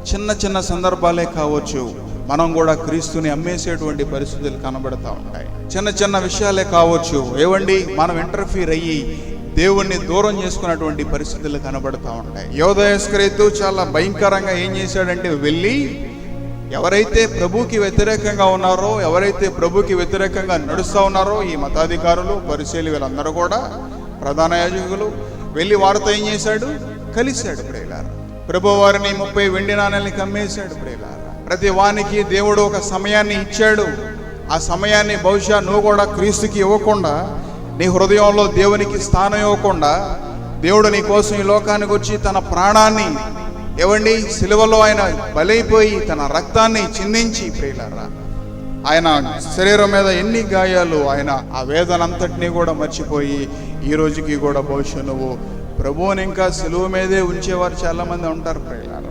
చిన్న చిన్న సందర్భాలే కావచ్చు, మనం కూడా క్రీస్తుని అమ్మేసేటువంటి పరిస్థితులు కనబడతా ఉంటాయి. చిన్న చిన్న విషయాలే కావచ్చు, ఏవండి మనం ఇంటర్ఫీర్ అయ్యి దేవుణ్ణి దూరం చేసుకున్నటువంటి పరిస్థితులు కనబడతా ఉంటాయి. యోధ ఇస్కరియోతు చాలా భయంకరంగా ఏం చేశాడంటే, వెళ్ళి ఎవరైతే ప్రభుకి వ్యతిరేకంగా ఉన్నారో, ఎవరైతే ప్రభుకి వ్యతిరేకంగా నడుస్తూ ఉన్నారో, ఈ మతాధికారులు, పరిసయ్యులు, వీళ్ళందరూ కూడా ప్రధాన యాజకులు వెళ్ళి వారితో ఏం చేశాడు, కలిశాడు. ప్రియులారా, ప్రభు వారిని 30 వెండి నాణేల్ని కమ్మేశాడు. ప్రియులారా, ప్రతి వానికి దేవుడు ఒక సమయాన్ని ఇచ్చాడు. ఆ సమయాన్ని బహుశా నువ్వు కూడా క్రీస్తుకి ఇవ్వకుండా, నీ హృదయంలో దేవునికి స్థానం ఇవ్వకుండా, దేవుడు నీ కోసం ఈ లోకానికి వచ్చి తన ప్రాణాన్ని ఏవండి సిలువలో ఆయన బలైపోయి తన రక్తాన్ని చిందించి, ప్రియులారా, ఆయన శరీరం మీద ఎన్ని గాయాలు, ఆయన ఆ వేదన అంతటినీ కూడా మర్చిపోయి ఈ రోజుకి కూడా బహుశా నువ్వు ప్రభువుని ఇంకా సిలువ మీదే ఉంచేవారు చాలా మంది ఉంటారు. ప్రియులారా,